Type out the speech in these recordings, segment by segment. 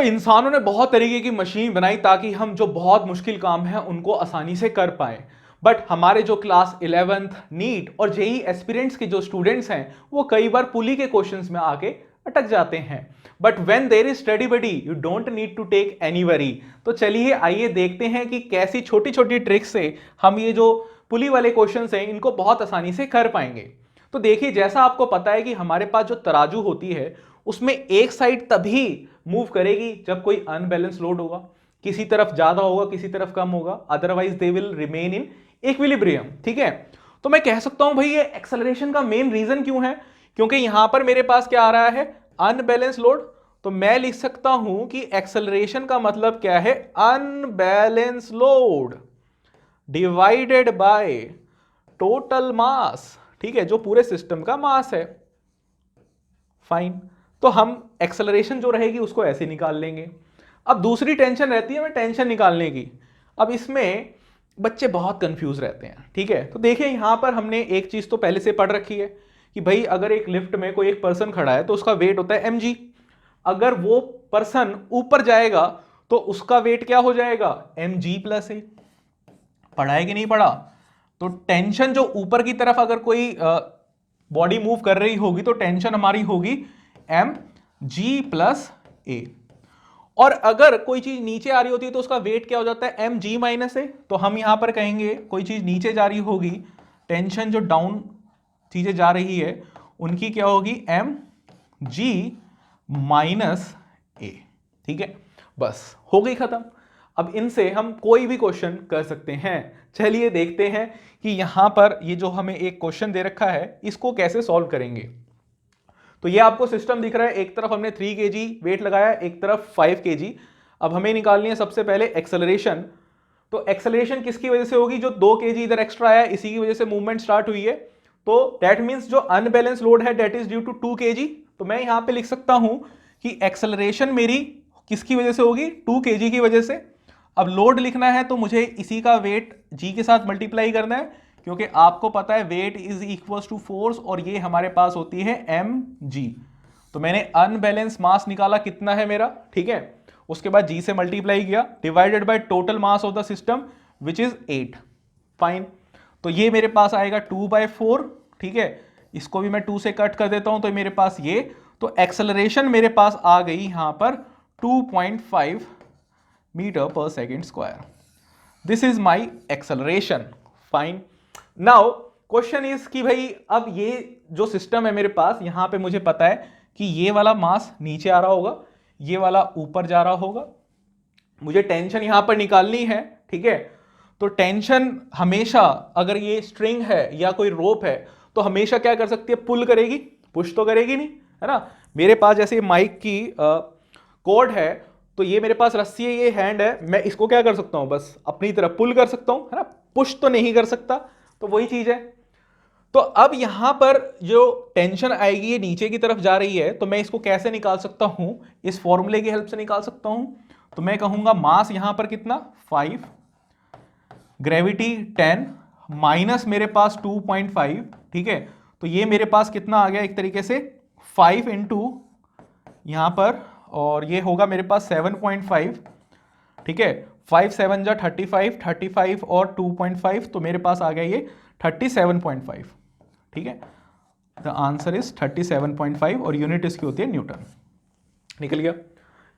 इंसानों ने बहुत तरीके की मशीन बनाई ताकि हम जो बहुत मुश्किल काम है उनको आसानी से कर पाए। बट हमारे जो क्लास 11th नीट और जेई एस्पिरेंट्स के जो स्टूडेंट्स हैं वो कई बार पुली के क्वेश्चंस में आके अटक जाते हैं। But when there is study buddy you don't need to take any worry. तो चलिए आइए देखते हैं कि कैसी छोटी छोटी ट्रिक्स से हम ये जो पुली वाले क्वेश्चंस हैं इनको बहुत आसानी से कर पाएंगे। तो देखिए, जैसा आपको पता है कि हमारे पास जो तराजू होती है उसमें एक साइड तभी मूव करेगी जब कोई अनबैलेंस लोड होगा, किसी तरफ ज्यादा होगा किसी तरफ कम होगा, otherwise they will remain in equilibrium. ठीक है, तो मैं कह सकता हूं भाई ये एक्सेलरेशन का मेन रीजन क्यों है, क्योंकि यहां पर मेरे पास क्या आ रहा है, अनबैलेंस लोड। तो मैं लिख सकता हूं कि एक्सेलरेशन का मतलब क्या है, unbalance load divided by total मास। ठीक है, जो पूरे सिस्टम का मास है। फाइन, तो हम एक्सेलरेशन जो रहेगी उसको ऐसे निकाल लेंगे। अब दूसरी टेंशन रहती है हमें टेंशन निकालने की। अब इसमें बच्चे बहुत कंफ्यूज रहते हैं। ठीक है, तो देखिए यहां पर हमने एक चीज तो पहले से पढ़ रखी है कि भाई अगर एक लिफ्ट में कोई एक पर्सन खड़ा है तो उसका वेट होता है mg। अगर वो पर्सन ऊपर जाएगा तो उसका वेट क्या हो जाएगा, mg प्लस ए। पढ़ा है कि नहीं पढ़ा? तो टेंशन जो ऊपर की तरफ अगर कोई बॉडी मूव कर रही होगी तो टेंशन हमारी होगी एम जी प्लस ए। और अगर कोई चीज नीचे आ रही होती है तो उसका वेट क्या हो जाता है, एम जी माइनस ए। तो हम यहां पर कहेंगे कोई चीज नीचे जा रही होगी, टेंशन जो डाउन चीजें जा रही है उनकी क्या होगी, एम जी माइनस ए। ठीक है, बस हो गई खत्म। अब इनसे हम कोई भी क्वेश्चन कर सकते हैं। चलिए देखते हैं कि यहां पर ये जो हमें एक क्वेश्चन दे रखा है इसको कैसे सॉल्व करेंगे। तो ये आपको सिस्टम दिख रहा है, एक तरफ हमने 3 kg वेट लगाया, एक तरफ 5 kg। अब हमें निकालनी है सबसे पहले एक्सेलरेशन। तो एक्सेलरेशन किसकी वजह से होगी, जो 2 kg इधर एक्स्ट्रा आया इसी की वजह से मूवमेंट स्टार्ट हुई है। तो दैट मींस जो अनबैलेंस लोड है that is due to 2 kg। तो मैं यहां पे लिख सकता हूं कि एक्सेलरेशन मेरी किसकी वजह से होगी, 2 kg की वजह से। अब लोड लिखना है तो मुझे इसी का वेट जी के साथ मल्टीप्लाई करना है, क्योंकि आपको पता है weight is equal to force और ये हमारे पास होती है एम जी। तो मैंने अनबैलेंस मास निकाला कितना है मेरा, ठीक है, उसके बाद जी से मल्टीप्लाई किया divided by total mass of the system which is 8। Fine, तो ये मेरे पास आएगा 2/4। ठीक है, इसको भी मैं 2 से कट कर देता हूं तो मेरे पास ये, तो एक्सेलरेशन मेरे पास आ गई यहां पर 2.5 मीटर पर second square. This is my acceleration. Fine, now question is कि भाई अब ये जो सिस्टम है मेरे पास, यहां पे मुझे पता है कि ये वाला मास नीचे आ रहा होगा, ये वाला ऊपर जा रहा होगा, मुझे टेंशन यहां पर निकालनी है। ठीक है, तो टेंशन हमेशा अगर ये स्ट्रिंग है या कोई रोप है तो हमेशा क्या कर सकती है, पुल करेगी, पुश तो करेगी नहीं, है ना। मेरे पास जैसे माइक की कॉर्ड है तो ये मेरे पास रस्सी है, ये हैंड है, मैं इसको क्या कर सकता हूं, बस अपनी तरफ पुल कर सकता हूं, है ना, पुश तो नहीं कर सकता। तो वही चीज है। तो अब यहां पर जो टेंशन आएगी ये नीचे की तरफ जा रही है, तो मैं इसको कैसे निकाल सकता हूं, इस फॉर्मूले की हेल्प से निकाल सकता हूं। तो मैं कहूंगा मास यहां पर कितना 5, ग्रेविटी 10 माइनस मेरे पास 2.5। ठीक है, तो ये मेरे पास कितना आ गया, एक तरीके से 5 इंटू यहां पर, और ये होगा मेरे पास 7.5। ठीक है, 5 7 जा 35, 35 और 2.5, तो मेरे पास आ गया ये 37.5। ठीक है, द आंसर इज 37.5 और यूनिट इसकी होती है न्यूटन। निकल गया।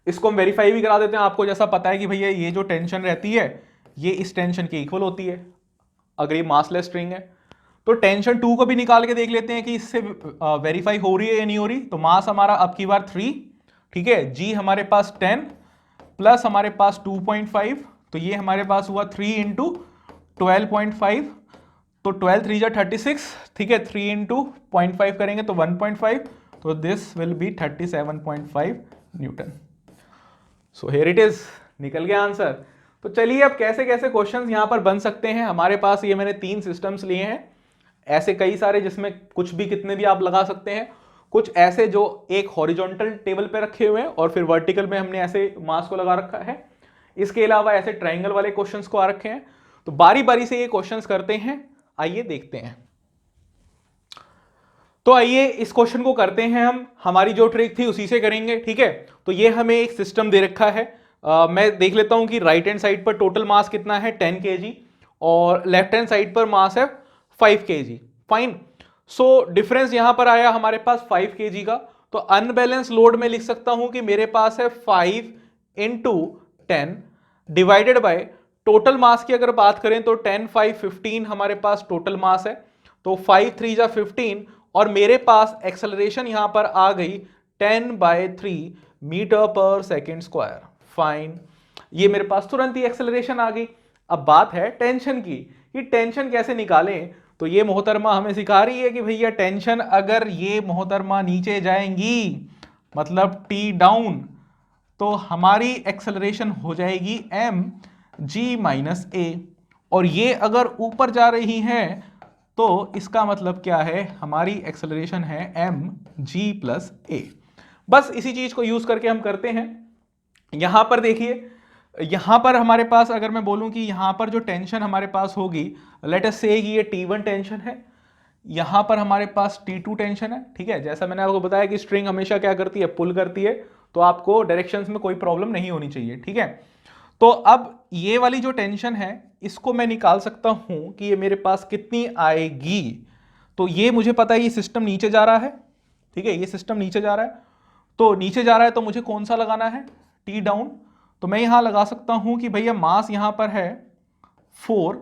इसको हम वेरीफाई भी करा देते हैं। आपको जैसा पता है कि भैया ये जो टेंशन रहती है ये इस टेंशन के इक्वल होती है अगर ये मासलेस स्ट्रिंग है। तो टेंशन 2 को भी निकाल के देख लेते हैं कि इससे वेरीफाई हो रही है या नहीं हो रही। तो मास हमारा अब की बार 3, ठीक है, जी हमारे पास 10 प्लस हमारे पास 2.5, तो ये हमारे पास हुआ 3 इंटू 12.5, तो 12 3 जा 36। ठीक है, 3 इंटू 0.5 करेंगे तो 1.5, तो this will be 37.5 Newton. So here it is, निकल गया आंसर। तो चलिए अब कैसे कैसे क्वेश्चंस यहां पर बन सकते हैं। हमारे पास ये मैंने 3 सिस्टम्स लिए हैं, ऐसे कई सारे जिसमें कुछ भी कितने भी आप लगा सकते हैं। कुछ ऐसे जो एक हॉरिजॉन्टल टेबल पे रखे हुए हैं और फिर वर्टिकल में हमने ऐसे मास को लगा रखा है। इसके अलावा ऐसे ट्राइंगल वाले क्वेश्चंस को आ रखे हैं। तो बारी बारी से ये क्वेश्चंस करते हैं, आइए देखते हैं। तो आइए इस क्वेश्चन को करते हैं हम, हमारी जो ट्रिक थी उसी से करेंगे, ठीक है। तो ये हमें एक सिस्टम दे रखा है, मैं देख लेता हूं कि राइट हैंड साइड पर टोटल मास कितना है 10 kg और लेफ्ट हैंड साइड पर मास है 5 kg। फाइन। सो डिफरेंस यहां पर आया हमारे पास 5 kg का, तो अनबैलेंस लोड में लिख सकता हूं कि मेरे पास है 5 इंटू 10 डिवाइडेड बाय टोटल मास की अगर बात करें तो 10 5 15 हमारे पास टोटल मास है, तो 5 3 जा 15 और मेरे पास एक्सेलरेशन यहां पर आ गई 10/3 मीटर पर सेकेंड स्क्वायर। फाइन, ये मेरे पास तुरंत ही एक्सेलरेशन आ गई। अब बात है टेंशन की, कि टेंशन कैसे निकालें। तो ये मोहतरमा हमें सिखा रही है कि भैया टेंशन अगर ये मोहतरमा नीचे जाएंगी मतलब टी डाउन, तो हमारी एक्सेलरेशन हो जाएगी एम जी माइनस ए, और ये अगर ऊपर जा रही है तो इसका मतलब क्या है, हमारी एक्सेलरेशन है एम जी प्लस ए। बस इसी चीज को यूज करके हम करते हैं। यहां पर देखिए, यहां पर हमारे पास अगर मैं बोलूं कि यहां पर जो टेंशन हमारे पास होगी, लेट अस से कि ये T1 टेंशन है, यहां पर हमारे पास T2 टेंशन है, ठीक है। जैसा मैंने आपको बताया कि स्ट्रिंग हमेशा क्या करती है, पुल करती है, तो आपको डायरेक्शंस में कोई प्रॉब्लम नहीं होनी चाहिए, ठीक है। तो अब ये वाली जो टेंशन है इसको मैं निकाल सकता हूं कि ये मेरे पास कितनी आएगी। तो ये मुझे पता है ये सिस्टम नीचे जा रहा है, ठीक है, ये सिस्टम नीचे जा रहा है, तो नीचे जा रहा है तो मुझे कौन सा लगाना है, टी डाउन। तो मैं यहां लगा सकता हूं कि भैया मास यहां पर है 4,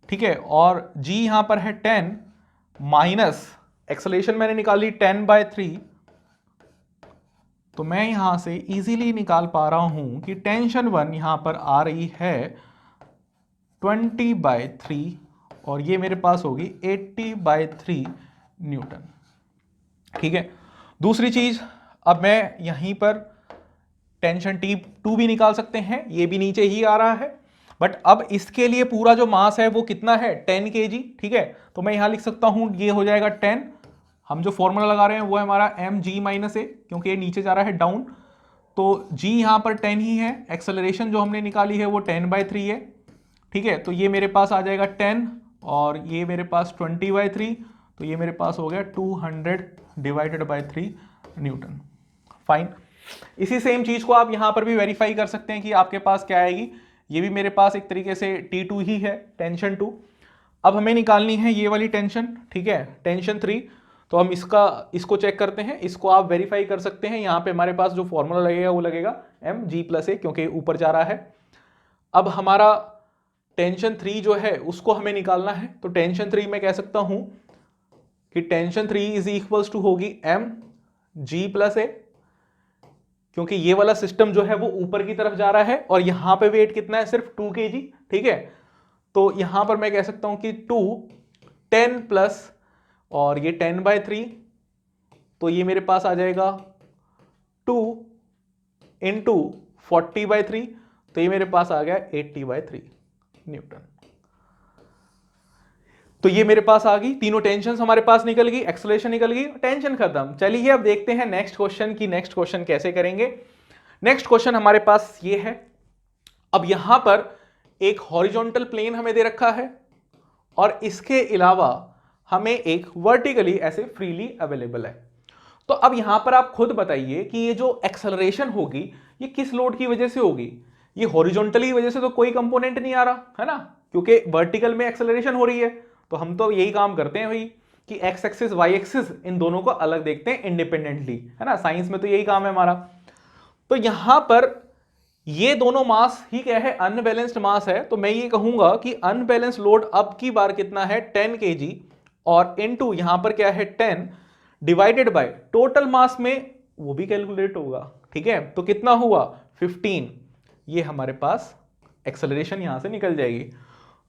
ठीक है, और जी यहां पर है 10 माइनस एक्सेलरेशन मैंने निकाली 10/3, तो मैं यहां से इजीली निकाल पा रहा हूं कि टेंशन 1 यहां पर आ रही है 20/3 और ये मेरे पास होगी 80/3 न्यूटन, ठीक है। दूसरी चीज, अब मैं यहीं पर टेंशन T2 भी निकाल सकते हैं, ये भी नीचे ही आ रहा है, बट अब इसके लिए पूरा जो मास है वो कितना है 10 kg, ठीक है। तो मैं यहां लिख सकता हूं ये हो जाएगा 10, हम जो फॉर्मूला लगा रहे हैं वो है हमारा एम जी माइनस ए, क्योंकि ये नीचे जा रहा है डाउन, तो जी यहां पर 10 ही है, एक्सेलरेशन जो हमने निकाली है वो 10/3 है, ठीक है। तो ये मेरे पास आ जाएगा 10 और ये मेरे पास 20/3, तो ये मेरे पास हो गया 200 डिवाइडेड बाय 3 न्यूटन। फाइन। इसी सेम चीज को आप यहां पर भी वेरीफाई कर सकते हैं कि आपके पास क्या आएगी। ये भी मेरे पास एक तरीके से T2 ही है, टेंशन 2। अब हमें निकालनी है ये वाली टेंशन, ठीक है, टेंशन 3। तो हम इसको चेक करते हैं, इसको आप वेरीफाई कर सकते हैं। यहां पे हमारे पास जो फॉर्मूला लगेगा वो लगेगा एम जी प्लस ए, क्योंकि ऊपर जा रहा है। अब हमारा टेंशन 3 जो है उसको हमें निकालना है, तो टेंशन 3 मैं कह सकता हूं कि टेंशन 3 इज इक्वल्स टू होगी एम जी प्लस ए, क्योंकि ये वाला सिस्टम जो है वो ऊपर की तरफ जा रहा है और यहां पे वेट कितना है, सिर्फ 2 kg, ठीक है। तो यहां पर मैं कह सकता हूं कि 2 10 प्लस और ये 10/3, तो ये मेरे पास आ जाएगा 2 इंटू 40/3, तो ये मेरे पास आ गया 80/3 न्यूटन। तो ये मेरे पास आ गई, तीनों टेंशन हमारे पास निकल गई, एक्सेलरेशन निकल गई, टेंशन खत्म। चलिए अब देखते हैं नेक्स्ट क्वेश्चन की, नेक्स्ट क्वेश्चन कैसे करेंगे। नेक्स्ट क्वेश्चन हमारे पास ये है। अब यहां पर एक हॉरिजॉन्टल प्लेन हमें दे रखा है और इसके अलावा हमें एक वर्टिकली ऐसे फ्रीली अवेलेबल है। तो अब यहां पर आप खुद बताइए कि ये जो एक्सेलरेशन होगी ये किस लोड की वजह से होगी। ये हॉरिजॉन्टली वजह से तो कोई कंपोनेंट नहीं आ रहा है ना, क्योंकि वर्टिकल में एक्सेलरेशन हो रही है। तो हम तो यही काम करते हैं भाई कि एक्स एक्सिस वाई एक्सिस इन दोनों को अलग देखते हैं इंडिपेंडेंटली, है ना, साइंस में तो यही काम है हमारा। तो यहां पर ये दोनों मास ही क्या है, अनबैलेंस्ड मास है। तो मैं ये कहूंगा कि अनबैलेंस लोड अब की बार कितना है 10 kg और इनटू यहां पर क्या है 10 डिवाइडेड बाय टोटल मास में वो भी कैलकुलेट होगा, ठीक है। तो कितना हुआ 15, ये हमारे पास एक्सेलरेशन यहां से निकल जाएगी।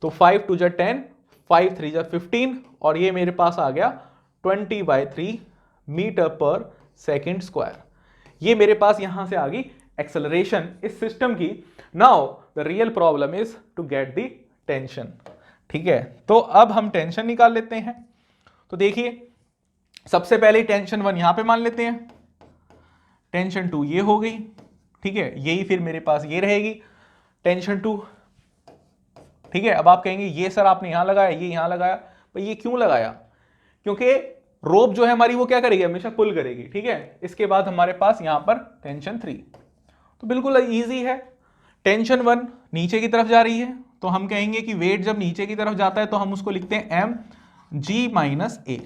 तो 5 2 जा 10, 5 3 जा 15 और ये मेरे पास आ गया 20/3 मीटर पर सेकेंड स्क्वायर। ये मेरे पास यहां से आ गई एक्सेलरेशन इस सिस्टम की। Now the real problem is to get the tension, ठीक है। तो अब हम टेंशन निकाल लेते हैं। तो देखिए सबसे पहले टेंशन 1 यहां पे मान लेते हैं, टेंशन 2 ये हो गई, ठीक है, यही फिर मेरे पास ये रहेगी टेंशन 2, ठीक है। अब आप कहेंगे ये सर आपने यहां लगाया, ये यहां लगाया, पर ये क्यों लगाया, क्योंकि रोप जो है हमारी वो क्या करेगी, हमेशा पुल करेगी, ठीक है। इसके बाद हमारे पास यहां पर टेंशन 3, तो बिल्कुल इजी है। टेंशन 1 नीचे की तरफ जा रही है, तो हम कहेंगे कि वेट जब नीचे की तरफ जाता है तो हम उसको लिखते हैं एम जी माइनस ए।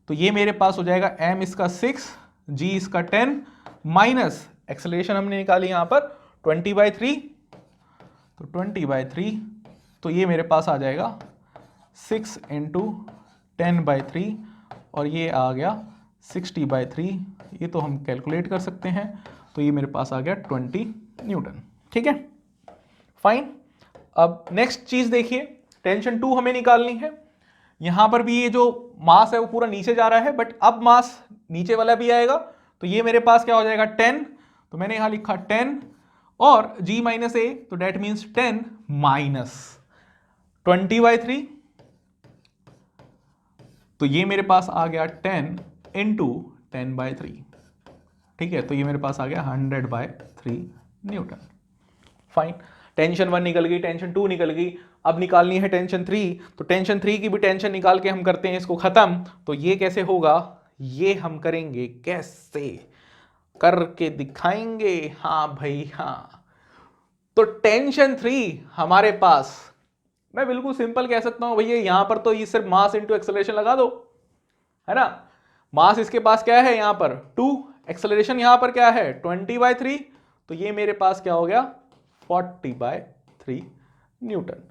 तो ये मेरे पास हो जाएगा एम इसका 6, जी इसका 10 माइनस एक्सेलरेशन हमने निकाली यहां पर 20/3, तो 20/3, तो ये मेरे पास आ जाएगा 6 इंटू 10/3 और ये आ गया 60/3। ये तो हम कैलकुलेट कर सकते हैं, तो ये मेरे पास आ गया 20 न्यूटन, ठीक है, फाइन। अब नेक्स्ट चीज देखिए, टेंशन 2 हमें निकालनी है। यहां पर भी ये जो मास है वो पूरा नीचे जा रहा है, बट अब मास नीचे वाला भी आएगा, तो ये मेरे पास क्या हो जाएगा 10, तो मैंने यहां लिखा 10 और g माइनस ए, तो डेट मीन्स 10 माइनस 20/3, तो ये मेरे पास आ गया 10 इंटू 10/3, ठीक है, तो ये मेरे पास आ गया 100/3 न्यूटन, फाइन। टेंशन 1 निकल गई, टेंशन 2 निकल गई, अब निकालनी है टेंशन 3, तो टेंशन 3 की भी टेंशन निकाल के हम करते हैं इसको खत्म। तो ये कैसे होगा, ये हम करेंगे कैसे, करके दिखाएंगे, हाँ भाई हाँ। तो टेंशन 3 हमारे पास, मैं बिल्कुल सिंपल कह सकता हूं भैया, यहां पर तो ये सिर्फ मास इंटू एक्सेलरेशन लगा दो, है ना। मास इसके पास क्या है यहां पर 2, एक्सेलरेशन यहां पर क्या है 20/3, तो ये मेरे पास क्या हो गया 40/3 न्यूटन।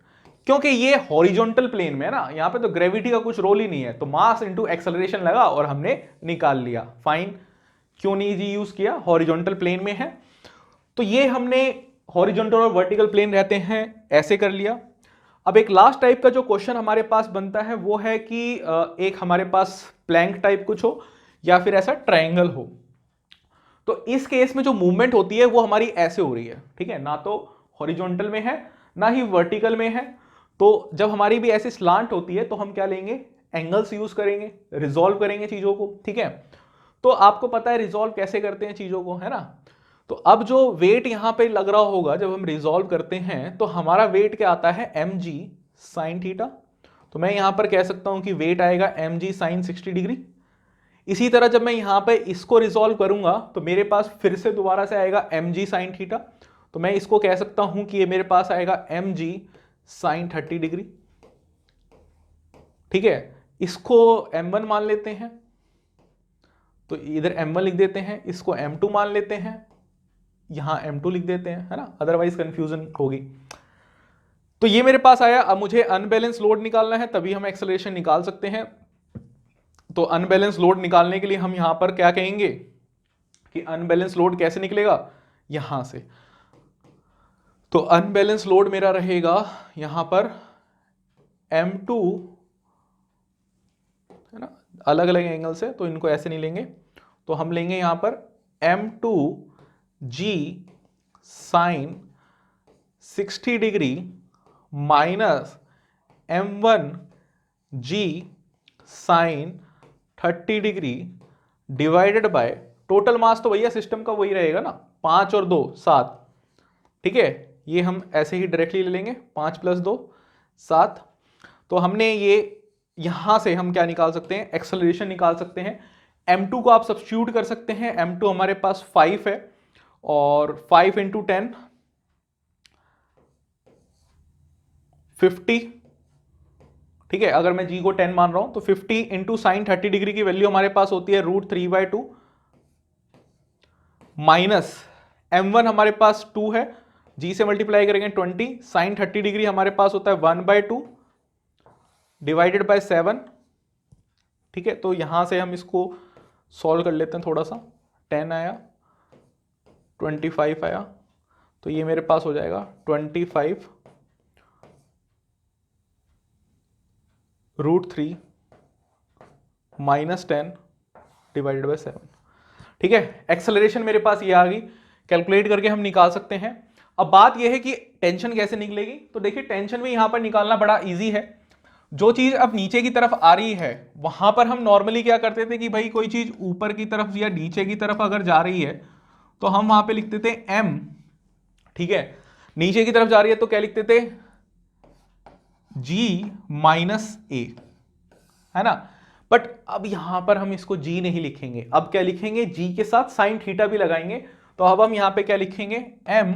क्योंकि ये हॉरिजॉन्टल प्लेन में है ना, यहां पे तो ग्रेविटी का कुछ रोल ही नहीं है, तो मास इंटू एक्सेलरेशन लगा और हमने निकाल लिया, फाइन। क्यों नहीं जी यूज किया, हॉरिजॉन्टल प्लेन में है, तो ये हमने हॉरिजॉन्टल और वर्टिकल प्लेन रहते हैं, ऐसे कर लिया। अब एक लास्ट टाइप का जो क्वेश्चन हमारे पास बनता है वो है कि एक हमारे पास प्लैंक टाइप कुछ हो या फिर ऐसा ट्रायंगल हो। तो इस केस में जो मूवमेंट होती है वो हमारी ऐसे हो रही है, ठीक है, ना तो हॉरिजॉन्टल में है ना ही वर्टिकल में है। तो जब हमारी भी ऐसी स्लांट होती है तो हम क्या लेंगे, एंगल्स यूज करेंगे, रिजॉल्व करेंगे चीजों को, ठीक है। तो आपको पता है रिजॉल्व कैसे करते हैं चीजों को, है ना। तो अब जो वेट यहां पे लग रहा होगा जब हम रिजॉल्व करते हैं, तो हमारा वेट क्या आता है mg sin थीटा। तो मैं यहां पर कह सकता हूं कि वेट आएगा mg sin 60 डिग्री। इसी तरह जब मैं यहां पे इसको रिजॉल्व करूंगा तो मेरे पास फिर से दोबारा से आएगा mg sin थीटा, तो मैं इसको कह सकता हूं कि ये मेरे पास आएगा mg sin 30 डिग्री, ठीक है। इसको m1 मान लेते हैं, तो इधर m1 लिख देते हैं, इसको m2 मान लेते हैं, यहां m2 लिख देते हैं, है ना, अदरवाइज कंफ्यूजन होगी। तो ये मेरे पास आया। अब मुझे अनबैलेंस लोड निकालना है, तभी हम एक्सेलरेशन निकाल सकते हैं। तो अनबैलेंस लोड निकालने के लिए हम यहां पर क्या कहेंगे कि अनबैलेंस लोड कैसे निकलेगा, यहां से। तो अनबैलेंस लोड मेरा रहेगा यहां पर m2, है ना, अलग अलग एंगल से, तो इनको ऐसे नहीं लेंगे, तो हम लेंगे यहां पर m2 g sine 60 degree minus m1 g sine 30 degree divided by total mass, तो भैया सिस्टम का वही रहेगा ना, 5 और 2 7, ठीक है। ये हम ऐसे ही डायरेक्टली ले लेंगे, 5 + 2 7। तो हमने ये यहां से हम क्या निकाल सकते हैं, एक्सेलरेशन निकाल सकते हैं। m2 को आप सब्स्टिट्यूट कर सकते हैं, m2 हमारे पास 5 है और 5 इंटू 10 50, ठीक है। अगर मैं g को 10 मान रहा हूं तो 50 इंटू साइन 30 डिग्री की वैल्यू हमारे पास होती है √3/2 माइनस m1 हमारे पास 2 है, g से मल्टीप्लाई करेंगे 20, साइन 30 डिग्री हमारे पास होता है 1/2 डिवाइडेड बाय 7, ठीक है। तो यहां से हम इसको सॉल्व कर लेते हैं थोड़ा सा, 10 आया 25 आया, तो ये मेरे पास हो जाएगा 25 √3 माइनस 10 डिवाइडेड बाय 7, ठीक है। एक्सेलरेशन मेरे पास ये आ गई, कैलकुलेट करके हम निकाल सकते हैं। अब बात यह है कि टेंशन कैसे निकलेगी, तो देखिए टेंशन भी यहां पर निकालना बड़ा इजी है। जो चीज अब नीचे की तरफ आ रही है वहां पर हम नॉर्मली क्या करते थे कि भाई कोई चीज ऊपर की तरफ या नीचे की तरफ अगर जा रही है तो हम वहां पे लिखते थे m, ठीक है। नीचे की तरफ जा रही है तो क्या लिखते थे g माइनस ए, है ना। बट अब यहां पर हम इसको जी नहीं लिखेंगे, अब क्या लिखेंगे, जी के साथ साइन थीटा भी लगाएंगे। तो अब हम यहां पे क्या लिखेंगे, M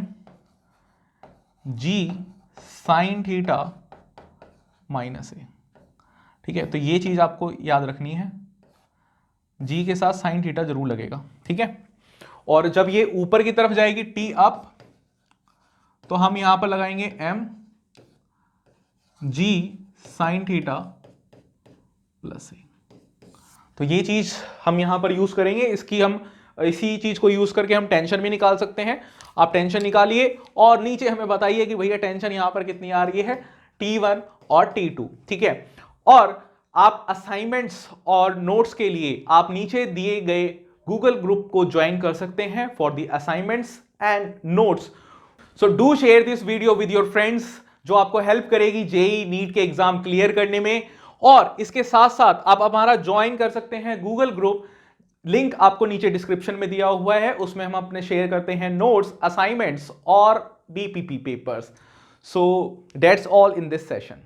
G sine theta minus A. ठीक है, तो ये चीज आपको याद रखनी है, जी के साथ साइन थीटा जरूर लगेगा। ठीक है, और जब ये ऊपर की तरफ जाएगी टी अप, तो हम यहां पर लगाएंगे M G sine theta plus A. तो ये चीज हम यहां पर यूज करेंगे, इसी चीज को यूज करके हम टेंशन भी निकाल सकते हैं। आप टेंशन निकालिए और नीचे हमें बताइए कि भैया टेंशन यहां पर कितनी आ रही है, T1 और T2। ठीक है, और आप असाइनमेंट्स और नोट्स के लिए आप नीचे दिए गए गूगल ग्रुप को ज्वाइन कर सकते हैं for the assignments and notes. So do share this video with your friends, जो आपको हेल्प करेगी जेई नीट के एग्जाम क्लियर करने में। और इसके साथ साथ आप हमारा ज्वाइन कर सकते हैं गूगल ग्रुप, लिंक आपको नीचे डिस्क्रिप्शन में दिया हुआ है। उसमें हम अपने शेयर करते हैं नोट्स, असाइनमेंट्स और BPP papers. So that's all in this session.